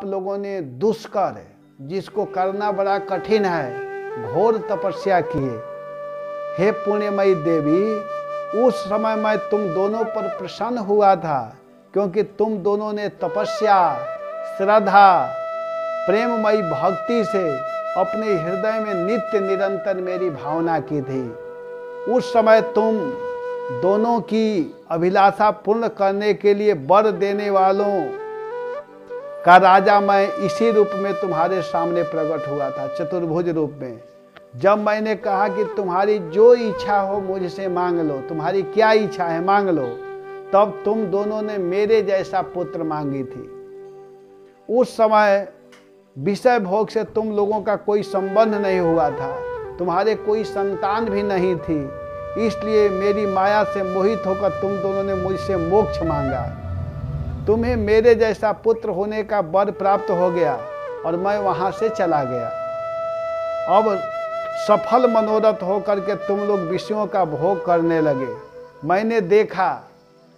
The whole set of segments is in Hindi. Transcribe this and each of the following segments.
लोगों ने दुष्कर, जिसको करना बड़ा कठिन है, घोर तपस्या किए। हे पुण्यमयी देवी, उस समय मैं तुम दोनों पर प्रसन्न हुआ था, क्योंकि तुम दोनों ने तपस्या, श्रद्धा, प्रेममयी भक्ति से अपने हृदय में नित्य निरंतर मेरी भावना की थी। उस समय तुम दोनों की अभिलाषा पूर्ण करने के लिए वर देने वालों का राजा मैं इसी रूप में तुम्हारे सामने प्रकट हुआ था, चतुर्भुज रूप में। जब मैंने कहा कि तुम्हारी जो इच्छा हो मुझसे मांग लो, तुम्हारी क्या इच्छा है मांग लो, तब तुम दोनों ने मेरे जैसा पुत्र मांगी थी। उस समय विषय भोग से तुम लोगों का कोई संबंध नहीं हुआ था, तुम्हारे कोई संतान भी नहीं थी, इसलिए मेरी माया से मोहित होकर तुम दोनों ने मुझसे मोक्ष मांगा। तुम्हें मेरे जैसा पुत्र होने का वर प्राप्त हो गया और मैं वहां से चला गया। अब सफल मनोरथ होकर के तुम लोग विषयों का भोग करने लगे। मैंने देखा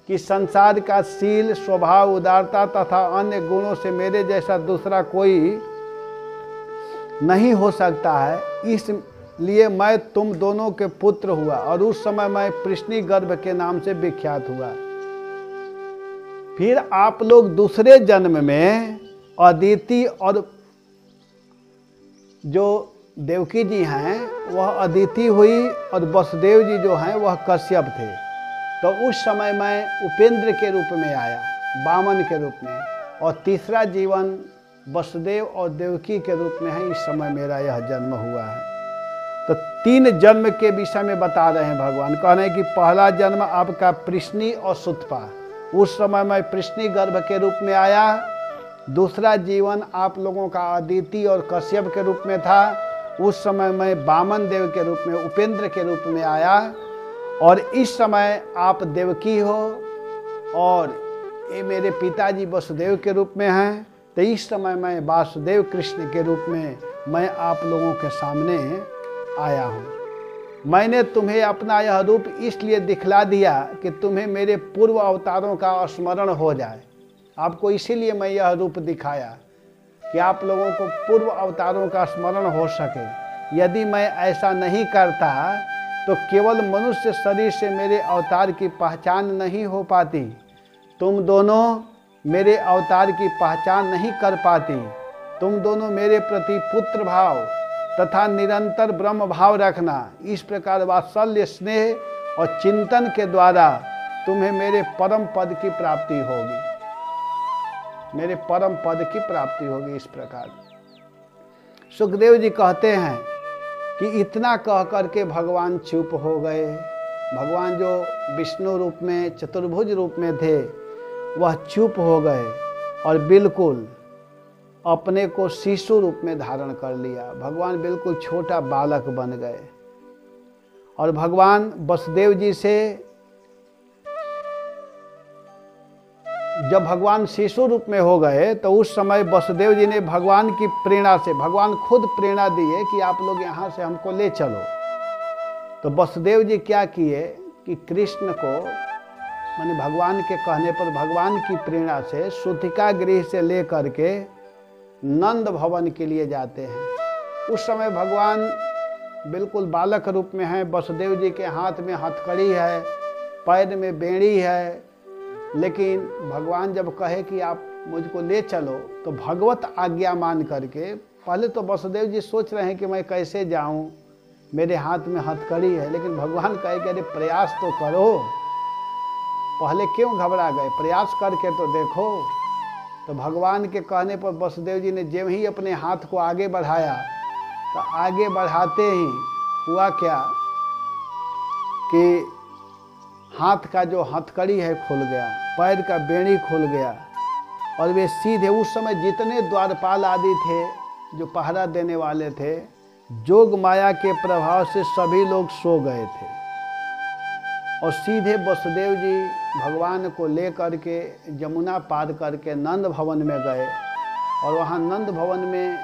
कि संसार का शील, स्वभाव, उदारता तथा अन्य गुणों से मेरे जैसा दूसरा कोई नहीं हो सकता है, इसलिए मैं तुम दोनों के पुत्र हुआ और उस समय मैं पृश्नी गर्भ के नाम से विख्यात हुआ। फिर आप लोग दूसरे जन्म में अदिति और जो देवकी जी हैं वह अदिति हुई और वसुदेव जी जो हैं वह कश्यप थे। तो उस समय मैं उपेंद्र के रूप में आया, वामन के रूप में, और तीसरा जीवन वसुदेव और देवकी के रूप में है। इस समय मेरा यह जन्म हुआ है। तो 3 जन्म के विषय में बता रहे हैं भगवान। कह रहे हैं कि पहला जन्म आपका पृश्नी और सुतपा, उस समय मैं पृश्नी गर्भ के रूप में आया। दूसरा जीवन आप लोगों का अदिति और कश्यप के रूप में था, उस समय मैं वामन देव के रूप में, उपेंद्र के रूप में आया। और इस समय आप देवकी हो और ये मेरे पिताजी वसुदेव के रूप में हैं। तो इस समय मैं वासुदेव कृष्ण के रूप में मैं आप लोगों के सामने आया हूँ। मैंने तुम्हें अपना यह रूप इसलिए दिखला दिया कि तुम्हें मेरे पूर्व अवतारों का स्मरण हो जाए। आपको इसीलिए मैं यह रूप दिखाया कि आप लोगों को पूर्व अवतारों का स्मरण हो सके। यदि मैं ऐसा नहीं करता तो केवल मनुष्य शरीर से मेरे अवतार की पहचान नहीं हो पाती, तुम दोनों मेरे अवतार की पहचान नहीं कर पाती। तुम दोनों मेरे प्रति पुत्र भाव तथा निरंतर ब्रह्म भाव रखना। इस प्रकार वात्सल्य, स्नेह और चिंतन के द्वारा तुम्हें मेरे परम पद की प्राप्ति होगी, मेरे परम पद की प्राप्ति होगी। इस प्रकार सुखदेव जी कहते हैं कि इतना कह करके भगवान चुप हो गए। भगवान जो विष्णु रूप में, चतुर्भुज रूप में थे, वह चुप हो गए और बिल्कुल अपने को शिशु रूप में धारण कर लिया। भगवान बिल्कुल छोटा बालक बन गए और भगवान वसुदेव जी से, जब भगवान शिशु रूप में हो गए तो उस समय वसुदेव जी ने भगवान की प्रेरणा से, भगवान खुद प्रेरणा दिए कि आप लोग यहाँ से हमको ले चलो। तो वसुदेव जी क्या किए कि कृष्ण को, माने भगवान के कहने पर, भगवान की प्रेरणा से सूतिका गृह से ले करके नंद भवन के लिए जाते हैं। उस समय भगवान बिल्कुल बालक रूप में हैं। वसुदेव जी के हाथ में हथकड़ी है, पैर में बेड़ी है, लेकिन भगवान जब कहे कि आप मुझको ले चलो तो भगवत आज्ञा मान करके, पहले तो वसुदेव जी सोच रहे हैं कि मैं कैसे जाऊं, मेरे हाथ में हथकड़ी है, लेकिन भगवान कहे कि अरे प्रयास तो करो, पहले क्यों घबरा गए, प्रयास करके तो देखो। तो भगवान के कहने पर वसुदेव जी ने जब ही अपने हाथ को आगे बढ़ाया तो आगे बढ़ाते ही हुआ क्या कि हाथ का जो हथकड़ी है खुल गया, पैर का बेड़ी खुल गया और वे सीधे, उस समय जितने द्वारपाल आदि थे जो पहरा देने वाले थे, जोग माया के प्रभाव से सभी लोग सो गए थे और सीधे वसुदेव जी भगवान को ले करके जमुना पार करके नंद भवन में गए और वहाँ नंद भवन में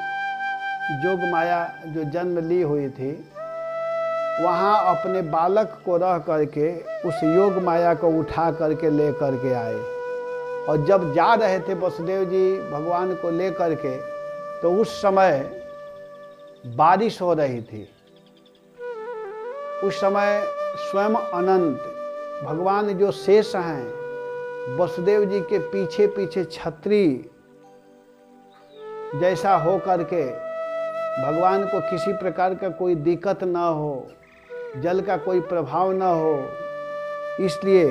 जोग माया जो जन्म ली हुई थी, वहाँ अपने बालक को रह करके उस योग माया को उठा करके ले करके आए और जब जा रहे थे वसुदेव जी भगवान को लेकर के, तो उस समय बारिश हो रही थी। उस समय स्वयं अनंत भगवान जो शेष हैं वसुदेव जी के पीछे पीछे छतरी जैसा हो करके, भगवान को किसी प्रकार का कोई दिक्कत ना हो, जल का कोई प्रभाव ना हो, इसलिए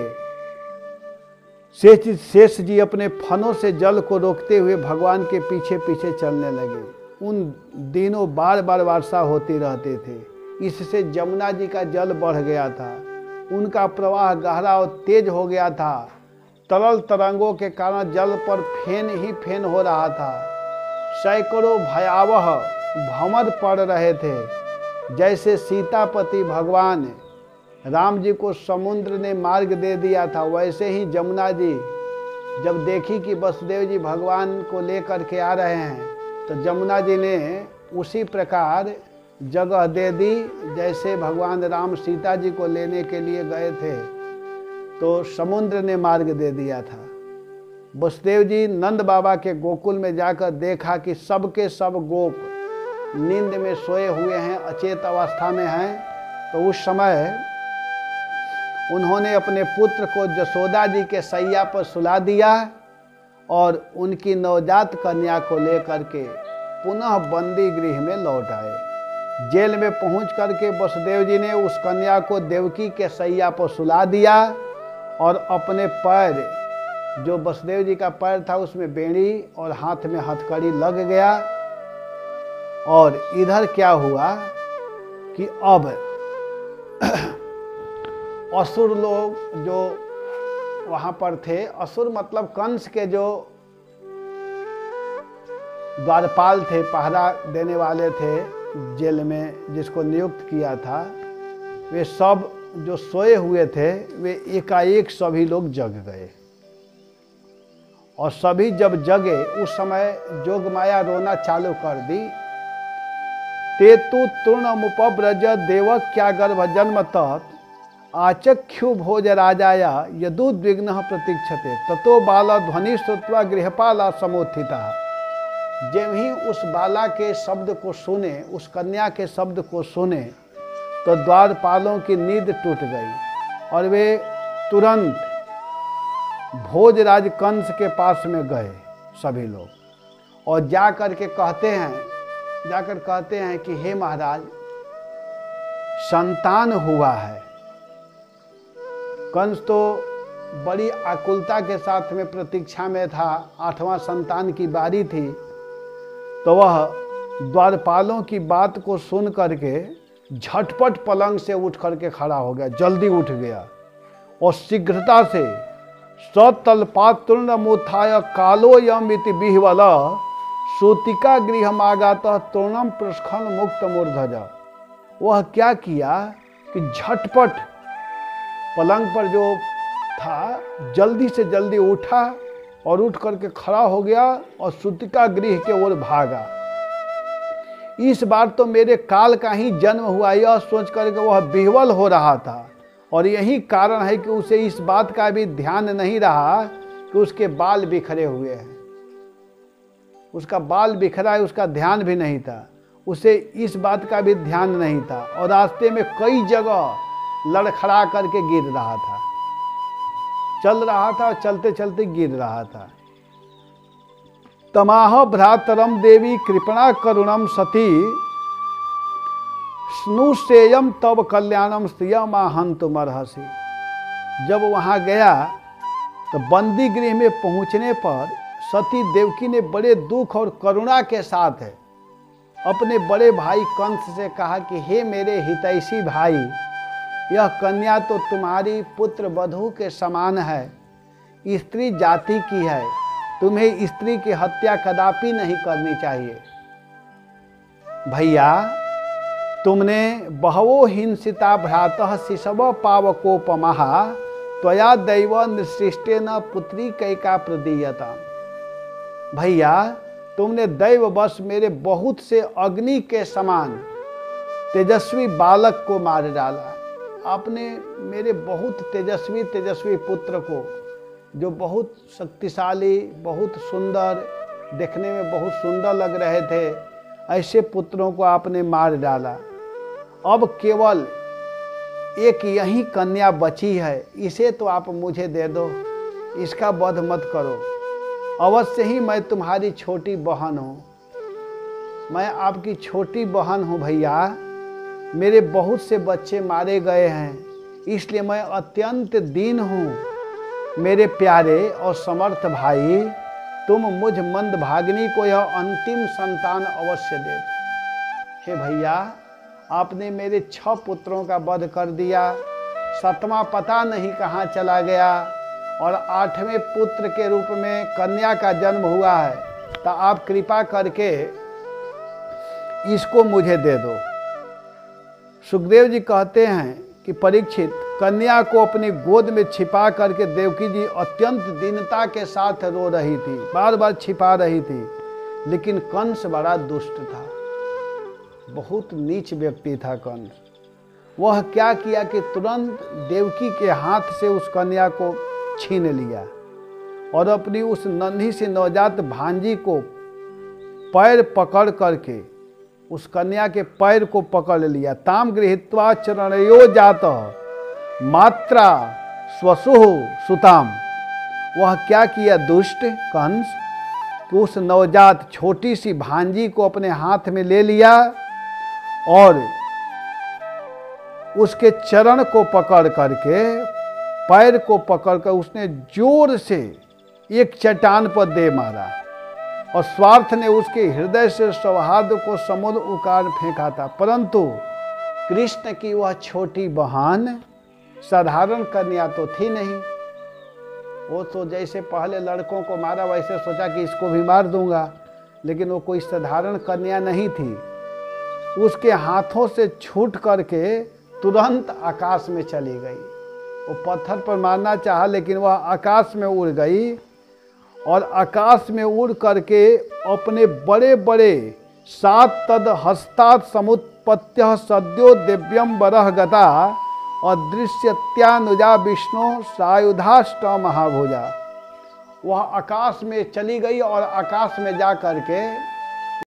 शेष जी अपने फनों से जल को रोकते हुए भगवान के पीछे पीछे चलने लगे। उन दिनों बार बार वर्षा होती रहती थी, इससे जमुना जी का जल बढ़ गया था, उनका प्रवाह गहरा और तेज हो गया था। तरल तरंगों के कारण जल पर फेन ही फेन हो रहा था। सैकड़ों भयावह भंवर पड़ रहे थे। जैसे सीतापति भगवान राम जी को समुद्र ने मार्ग दे दिया था, वैसे ही जमुना जी जब देखी कि वसुदेव जी भगवान को लेकर के आ रहे हैं, तो जमुना जी ने उसी प्रकार जगह दे दी जैसे भगवान राम सीता जी को लेने के लिए गए थे, तो समुद्र ने मार्ग दे दिया था। वसुदेव जी नंद बाबा के गोकुल में जाकर देखा कि सब के सब गोप नींद में सोए हुए हैं, अचेत अवस्था में हैं। तो उस समय उन्होंने अपने पुत्र को जसोदा जी के सैया पर सुला दिया और उनकी नवजात कन्या को लेकर के पुनः बंदी गृह में लौट आए। जेल में पहुंच करके वसुदेव जी ने उस कन्या को देवकी के सैया पर सुला दिया और अपने पैर, जो वसुदेव जी का पैर था उसमें बेड़ी और हाथ में हथकड़ी लग गया। और इधर क्या हुआ कि अब असुर लोग जो वहां पर थे, असुर मतलब कंस के जो द्वारपाल थे, पहरा देने वाले थे जेल में, जिसको नियुक्त किया था, वे सब जो सोए हुए थे वे एकाएक सभी लोग जग गए। और सभी जब जगे उस समय जोगमाया रोना चालू कर दी। ते तु तूर्णमुपव्रज देवक्या गर्भ जन्म तत् आचख्यु भोज राजाया यदुद्विग्न प्रतीक्षते ततो बाला ध्वनि श्रुत्वा गृहपाला समोत्थिता। जब ही उस बाला के शब्द को सुने, उस कन्या के शब्द को सुने, तो द्वारपालों की नींद टूट गई और वे तुरंत भोजराज कंस के पास में गए सभी लोग, और जाकर कहते हैं कि हे महाराज, संतान हुआ है। कंस तो बड़ी आकुलता के साथ में प्रतीक्षा में था, 8वां संतान की बारी थी। तो वह द्वारपालों की बात को सुन करके झटपट पलंग से उठ करके खड़ा हो गया, जल्दी उठ गया और शीघ्रता से सतल्पातुर्णमुत्थाय कालो यम इति बिह्वल सूतिका गृहमागतः तूर्णम प्रस्खलन मुक्त मूर्धज। वह क्या किया कि झटपट पलंग पर जो था जल्दी से जल्दी उठा और उठ करके खड़ा हो गया और सूतिका गृह के ओर भागा। इस बार तो मेरे काल का ही जन्म हुआ, यह सोच करके वह विह्वल हो रहा था। और यही कारण है कि उसे इस बात का भी ध्यान नहीं रहा कि उसके बाल बिखरे हुए हैं। उसका बाल बिखरा है, उसका ध्यान भी नहीं था, उसे इस बात का भी ध्यान नहीं था। और रास्ते में कई जगह लड़खड़ा करके गिर रहा था, चल रहा था और चलते चलते गिर रहा था। तमाह भ्रातरम देवी कृपणा करुणम सती स्नुषेयम तब कल्याणम स्त्रियमाहंतुमर्हसि। जब वहाँ गया तो बंदी गृह में पहुँचने पर सती देवकी ने बड़े दुख और करुणा के साथ अपने बड़े भाई कंस से कहा कि हे मेरे हितैषी भाई, यह कन्या तो तुम्हारी पुत्र वधू के समान है, स्त्री जाति की है, तुम्हें स्त्री की हत्या कदापि नहीं करनी चाहिए। भैया, तुमने बहवो हिंसिता भ्रातः शिशव पावकोपमः त्वया दैव निसृष्टेन पुत्री कैका प्रदीयता। भैया, तुमने दैववश मेरे बहुत से अग्नि के समान तेजस्वी बालक को मार डाला। आपने मेरे बहुत तेजस्वी पुत्र को जो बहुत शक्तिशाली, बहुत सुंदर, देखने में बहुत सुंदर लग रहे थे, ऐसे पुत्रों को आपने मार डाला। अब केवल एक यही कन्या बची है, इसे तो आप मुझे दे दो, इसका वध मत करो। अवश्य ही मैं तुम्हारी छोटी बहन हूँ, मैं आपकी छोटी बहन हूँ भैया। मेरे बहुत से बच्चे मारे गए हैं, इसलिए मैं अत्यंत दीन हूँ। मेरे प्यारे और समर्थ भाई, तुम मुझ मंदभागिनी को यह अंतिम संतान अवश्य दे दो। हे भैया, आपने मेरे 6 पुत्रों का वध कर दिया, 7वां पता नहीं कहाँ चला गया, और 8वें पुत्र के रूप में कन्या का जन्म हुआ है, तो आप कृपा करके इसको मुझे दे दो। सुखदेव जी कहते हैं कि परीक्षित, कन्या को अपनी गोद में छिपा करके देवकी जी अत्यंत दीनता के साथ रो रही थी, बार बार छिपा रही थी। लेकिन कंस बड़ा दुष्ट था, बहुत नीच व्यक्ति था कंस। वह क्या किया कि तुरंत देवकी के हाथ से उस कन्या को छीन लिया और अपनी उस नन्ही सी नवजात भांजी को पैर पकड़ करके उस कन्या के पैर को पकड़ लिया। ताम गृहीत्वा चरणयो जात मात्रा स्वसुः सुताम। वह क्या किया दुष्ट कंस कि उस नवजात छोटी सी भांजी को अपने हाथ में ले लिया और उसके चरण को पकड़ करके, पैर को पकड़कर उसने जोर से एक चट्टान पर दे मारा, और स्वार्थ ने उसके हृदय से सौहार्द को समुद्र उकार फेंका था। परंतु कृष्ण की वह छोटी बहन साधारण कन्या तो थी नहीं। वो तो जैसे पहले लड़कों को मारा वैसे सोचा कि इसको भी मार दूंगा, लेकिन वो कोई साधारण कन्या नहीं थी। उसके हाथों से छूट करके तुरंत आकाश में चली गई। वो पत्थर पर मारना चाहा, लेकिन वह आकाश में उड़ गई, और आकाश में उड़ करके अपने बड़े बड़े 7 तद हस्तात् समुत्पत्य सद्यो दिव्यम बरह गता अदृश्यत्यानुजा विष्णु सायुधाष्ट महाभुजा। वह आकाश में चली गई और आकाश में जा करके